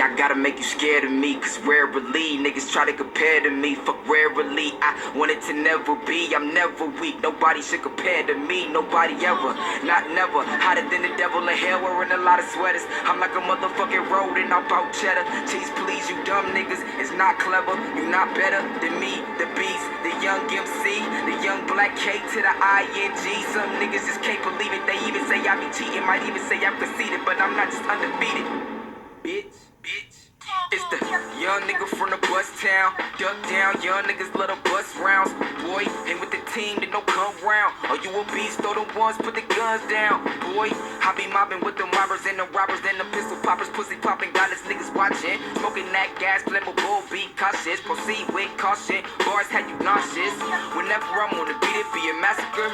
I gotta make you scared of me, cause rarely niggas try to compare to me. Fuck rarely, I wanted to never be. I'm never weak, nobody should compare to me. Nobody ever, not never. Hotter than the devil in hell, wearing a lot of sweaters. I'm like a motherfucking rodent, I'm about cheddar. Cheese please, you dumb niggas, it's not clever. You not better than me, the beast, the young MC, the young black K to the ING. Some niggas just can't believe it, they even say I be cheating. Might even say I'm conceited, but I'm not just undefeated. Bitch. It's the young nigga from the bus town. Duck down, young niggas let them bust rounds. Boy, ain't with the team, they don't come round. Are you a beast? Throw the ones, put the guns down. Boy, I be mobbing with the robbers and the robbers and the pistol poppers. Pussy popping, got us niggas watching. Smoking that gas, flammable, be cautious. Proceed with caution, bars had you nauseous. Whenever I'm on the beat, it be a massacre.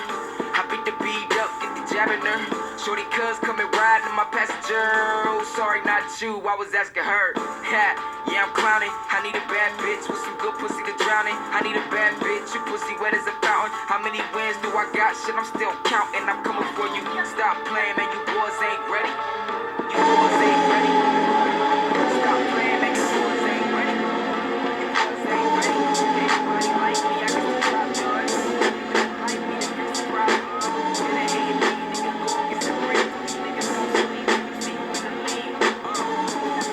I beat the beat up, get the jabbing her. Shorty cuz coming riding in my passenger. Oh, sorry, not you, I was asking her. Yeah, I'm clowning. I need a bad bitch with some good pussy to drown in. I need a bad bitch, you pussy wet as a fountain. How many wins do I got? Shit, I'm still counting. I'm coming for you. Stop playing, man, you boys ain't ready. You boys ain't ready. Stop playing, man, you boys ain't ready. You boys ain't ready. Anybody like me, I can subscribe, bud. Like me, they can subscribe. And they hate me, nigga, go get some break. Niggas don't sleep, you see you in the league.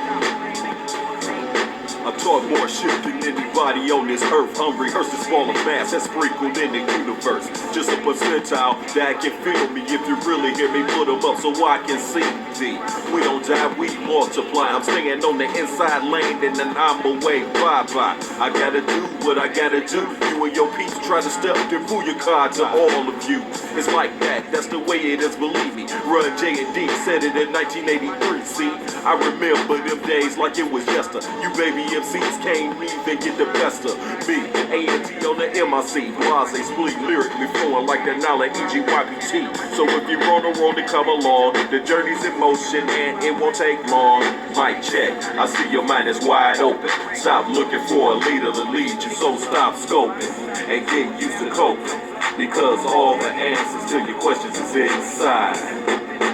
Stop playing, man, you boys ain't ready. I've taught more shit than anybody on this earth. I'm rehearsed in smaller mass that's sprinkled in the universe. Just a percentile that can feel me. If you really hear me, put them up so I can see thee. We don't die, we multiply. I'm staying on the inside lane and then I'm away. Bye-bye. I gotta do what I gotta do. You and your peeps try to step and pull your card to all of you. It's like that, that's the way it is, believe me. Run J&D said it in 1983. See, I remember them days like it was yester. You baby MCs can't even get the best of me. A&T on the MIC, Blase split lyrically flowing like the Nala EGYPT. So if you're on the road to come along, the journey's in motion and it won't take long. Mic check, I see your mind is wide open. Stop looking for a leader to lead you, so stop scoping and get used to coping. Because all the answers to your questions is inside.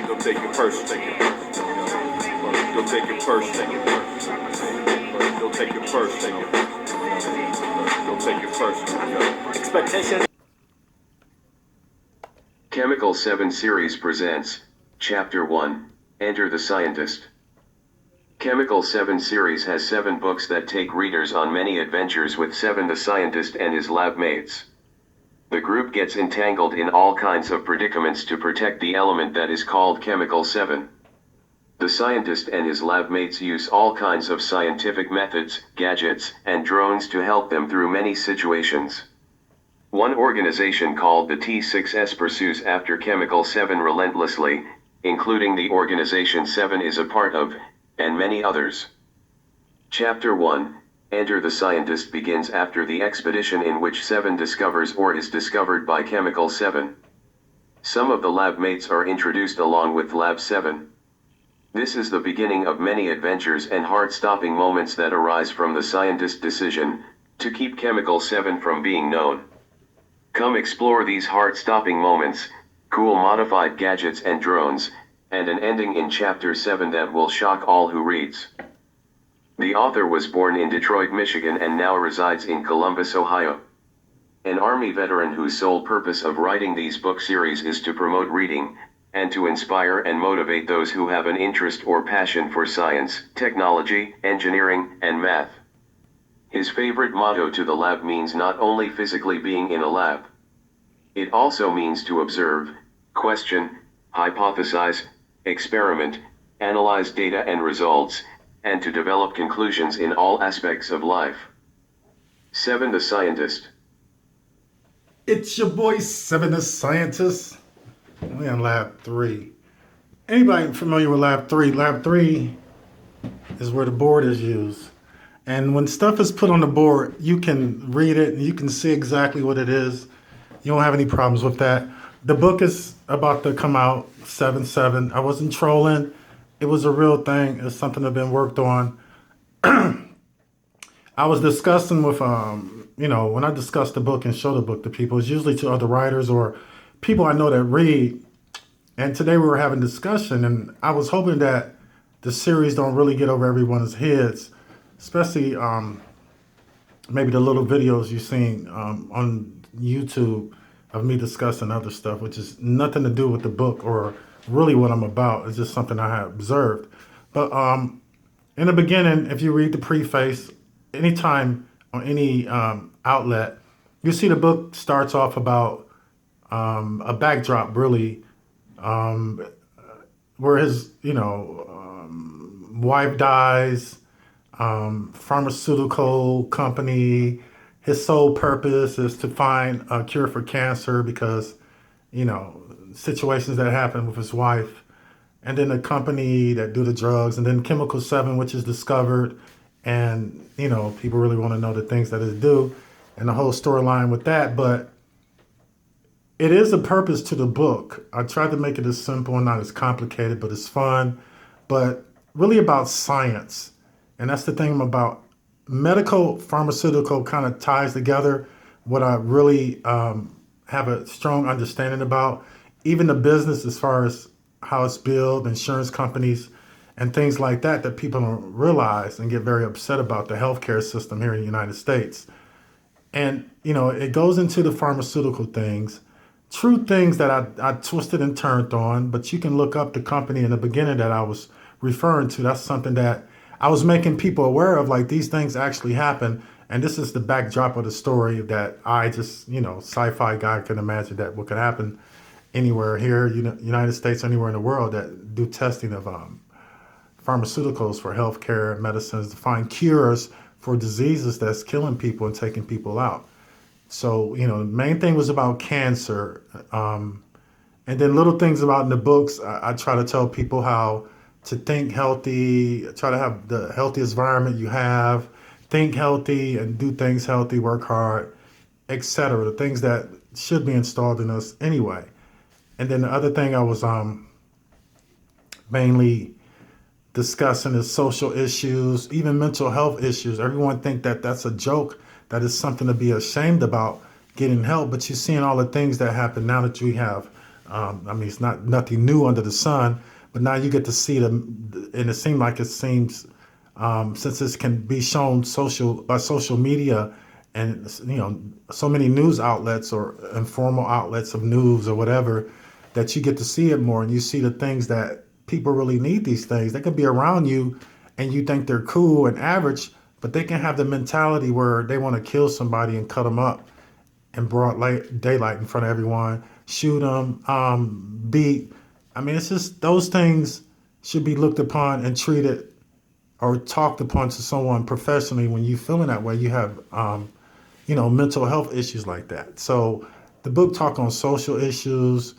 Don't take it personal. Don't take it personal. Don't take it personal. Don't take it personal. Expectation. Chemical 7 Series presents Chapter 1, Enter the Scientist. Chemical 7 Series has 7 books that take readers on many adventures with Seven the Scientist and his lab mates. The group gets entangled in all kinds of predicaments to protect the element that is called Chemical 7. The scientist and his lab mates use all kinds of scientific methods, gadgets, and drones to help them through many situations. One organization called the T6S pursues after Chemical 7 relentlessly, including the organization 7 is a part of, and many others. Chapter 1, Enter the Scientist begins after the expedition in which 7 discovers or is discovered by Chemical 7. Some of the lab mates are introduced along with Lab 7. This is the beginning of many adventures and heart-stopping moments that arise from the scientist's decision to keep Chemical 7 from being known. Come explore these heart-stopping moments, cool modified gadgets and drones, and an ending in Chapter 7 that will shock all who reads. The author was born in Detroit, Michigan and now resides in Columbus, Ohio. An Army veteran whose sole purpose of writing these book series is to promote reading, and to inspire and motivate those who have an interest or passion for science, technology, engineering, and math. His favorite motto to the lab means not only physically being in a lab. It also means to observe, question, hypothesize, experiment, analyze data and results, and to develop conclusions in all aspects of life. 7 the Scientist. It's your boy, Seven the Scientist. We're in Lab 3. Anybody familiar with Lab 3? Lab 3 is where the board is used. And when stuff is put on the board, you can read it and you can see exactly what it is. You don't have any problems with that. The book is about to come out, 7/7. I wasn't trolling. It was a real thing. It's something that's been worked on. I was discussing with, when I discuss the book and show the book to people, it's usually to other writers or people I know that read. And today we were having discussion, and I was hoping that the series don't really get over everyone's heads, especially maybe the little videos you've seen on YouTube of me discussing other stuff, which is nothing to do with the book or really what I'm about. It's just something I have observed. But in the beginning, if you read the preface, anytime on any outlet, you see the book starts off about a backdrop, really, where his, wife dies, pharmaceutical company. His sole purpose is to find a cure for cancer because, situations that happen with his wife. And then a company that do the drugs, and then Chemical 7, which is discovered. And, people really want to know the things that it do and the whole storyline with that. But it is a purpose to the book. I tried to make it as simple and not as complicated, but it's fun. But really about science. And that's the thing about medical, pharmaceutical kind of ties together what I really have a strong understanding about. Even the business as far as how it's built, insurance companies, and things like that people don't realize and get very upset about the healthcare system here in the United States. And, it goes into the pharmaceutical things, true things that I twisted and turned on, but you can look up the company in the beginning that I was referring to. That's something that I was making people aware of, like these things actually happen. And this is the backdrop of the story that I just, sci-fi guy can imagine that what could happen anywhere here, United States, anywhere in the world that do testing of pharmaceuticals for healthcare, medicines to find cures for diseases that's killing people and taking people out. So, the main thing was about cancer. And then little things about in the books, I try to tell people how to think healthy, try to have the healthiest environment you have, think healthy and do things healthy, work hard, etc. The things that should be installed in us anyway. And then the other thing I was mainly discussing is social issues, even mental health issues. Everyone think that that's a joke, that is something to be ashamed about getting help, but you're seeing all the things that happen now that we have. It's not nothing new under the sun, but now you get to see them, and it seems since this can be shown by social media and so many news outlets or informal outlets of news or whatever, that you get to see it more and you see the things that people really need. These things, they could be around you and you think they're cool and average, but they can have the mentality where they want to kill somebody and cut them up in broad daylight in front of everyone, shoot them, beat. It's just those things should be looked upon and treated or talked upon to someone professionally. When you feeling that way, you have, mental health issues like that. So the book talk on social issues,